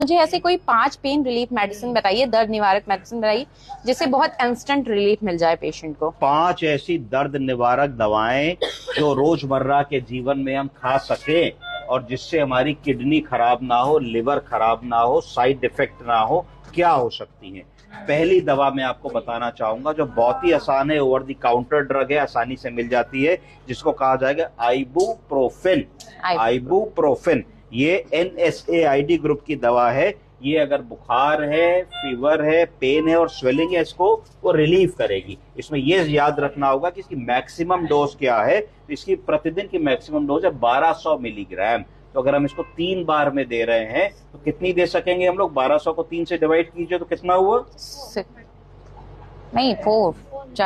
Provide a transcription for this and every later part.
मुझे ऐसे कोई 5 पेन रिलीफ मेडिसिन बताइए, दर्द निवारक मेडिसिन बताइए जिससे बहुत इंस्टेंट रिलीफ मिल जाए पेशेंट को। 5 ऐसी दर्द निवारक दवाएं जो रोजमर्रा के जीवन में हम खा सके और जिससे हमारी किडनी खराब ना हो, लिवर खराब ना हो, साइड इफेक्ट ना हो, क्या हो सकती हैं। पहली दवा मैं आपको बताना चाहूंगा जो बहुत ही आसान है, ओवर द काउंटर ड्रग है, आसानी से मिल जाती है, जिसको कहा जाएगा आइबुप्रोफेन। आइबुप्रोफेन ये NSAID ग्रुप की दवा है। ये अगर बुखार है, फीवर है, पेन है और स्वेलिंग है, इसको वो रिलीफ करेगी। इसमें ये याद रखना होगा कि इसकी मैक्सिमम डोज क्या है। तो इसकी प्रतिदिन की मैक्सिमम डोज है 1200 मिलीग्राम। तो अगर हम इसको 3 बार में दे रहे हैं तो कितनी दे सकेंगे हम लोग? 1200 को 3 से डिवाइड कीजिए तो कितना हुआ? नहीं 4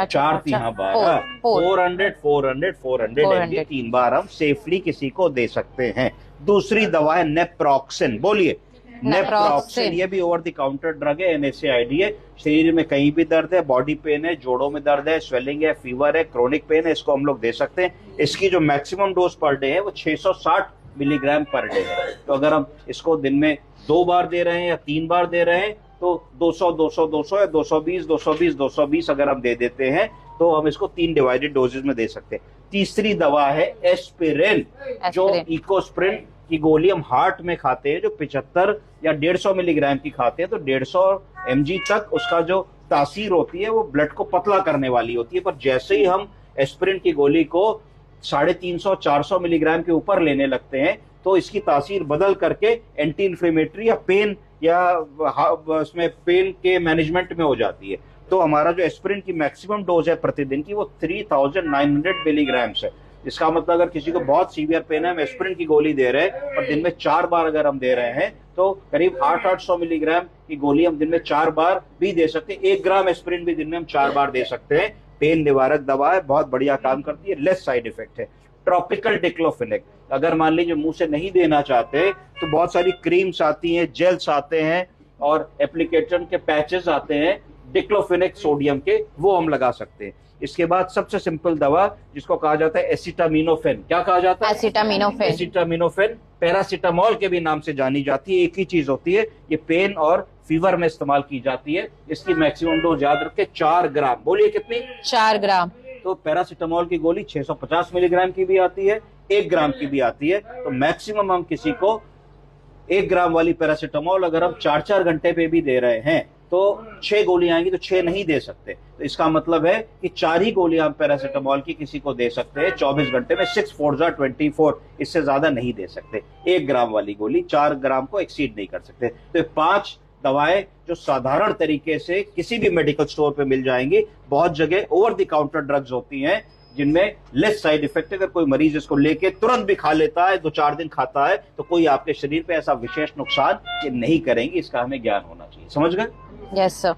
4 3 12 400 ये 3 बार हम सेफली किसी को दे सकते हैं। दूसरी दवा है नेप्रोक्सिन। बोलिए नेप्रोक्सिन। ये भी ओवर द काउंटर ड्रग है, NSAID है। शरीर में कहीं भी दर्द है, बॉडी पेन है, जोड़ों में दर्द है, स्वेलिंग है, फीवर है, क्रोनिक पेन है, इसको हम लोग दे सकते हैं। इसकी जो मैक्सिमम डोज पर डे है वो 660 मिलीग्राम पर डे है। तो अगर हम इसको दिन में 2 बार दे रहे हैं या 3 बार दे रहे हैं तो 200 200 200 या 220 220 220 अगर हम दे देते हैं तो हम इसको 3 डिवाइडेड डोजेज में दे सकते हैं। तीसरी दवा है एस्पिरिन, जो इकोस्प्रिन की गोली हम हार्ट में खाते हैं, जो 75 या 150 मिलीग्राम की खाते हैं। तो 150 mg तक उसका जो तासीर होती है वो ब्लड को पतला करने वाली होती है। पर जैसे ही हम एस्पिरिन की गोली को 350 400 मिलीग्राम के ऊपर लेने लगते हैं तो इसकी तासीर बदल करके एंटी इन्फ्लेमेटरी या पेन या उसमें पेन के मैनेजमेंट में हो जाती है। तो हमारा जो एस्पिरिन की मैक्सिमम डोज है प्रतिदिन की वो 3900 मिलीग्राम है। इसका मतलब अगर किसी को बहुत सीवियर पेन है, हम एस्पिरिन की गोली दे रहे हैं और दिन में 4 बार अगर हम दे रहे हैं तो करीब 800 मिलीग्राम की गोली हम दिन में 4 बार भी दे सकते हैं। 1 ग्राम एस्पिरिन भी दिन में हम 4 बार दे सकते हैं। पेन निवारक दवा है, बहुत बढ़िया काम करती है, लेस साइड इफेक्ट है। ट्रॉपिकल डिक्लोफिनेक, अगर मान लीजिए मुंह से नहीं देना चाहते तो बहुत सारी क्रीम्स आती हैं, जेल्स आते हैं और एप्लीकेशन के पैचेस आते हैं डिक्लोफिनेक सोडियम के, वो हम लगा सकते हैं। इसके बाद सबसे सिंपल दवा जिसको कहा जाता है एसिटामिनोफेन। क्या कहा जाता है? एसिटामिनोफेन। एसिटामिनोफेन पैरासिटामोल के भी नाम से जानी जाती है, एक ही चीज होती है। ये पेन और फीवर में इस्तेमाल की जाती है। इसकी मैक्सिमम डोज याद रखें 4 ग्राम। बोलिए कितनी? 4 ग्राम। तो पैरासिटामोल की गोली 650 मिलीग्राम की भी आती है, 1 ग्राम की भी आती है। तो मैक्सिमम हम किसी को 1 ग्राम वाली पैरासिटामोल अगर हम 4-4 घंटे पे भी दे रहे हैं तो 6 गोलियां आएंगी, तो 6 नहीं दे सकते। तो इसका मतलब है कि 4 ही गोलियां हम पैरासिटामोल की किसी को दे सकते हैं 24 घंटे में। 6 4 जा 24, इससे ज्यादा नहीं दे सकते। 1 ग्राम वाली गोली 4 ग्राम को एक्सीड नहीं कर सकते। तो 5 दवाएं जो साधारण तरीके से किसी भी मेडिकल स्टोर पे मिल जाएंगी। बहुत जगह ओवर द काउंटर ड्रग्स होती हैं जिनमें लेस साइड इफेक्ट। अगर कोई मरीज इसको लेके तुरंत भी खा लेता है, 2-4 दिन खाता है, तो कोई आपके शरीर पे ऐसा विशेष नुकसान ये नहीं करेंगी। इसका हमें ज्ञान होना चाहिए। समझ गए? Yes sir.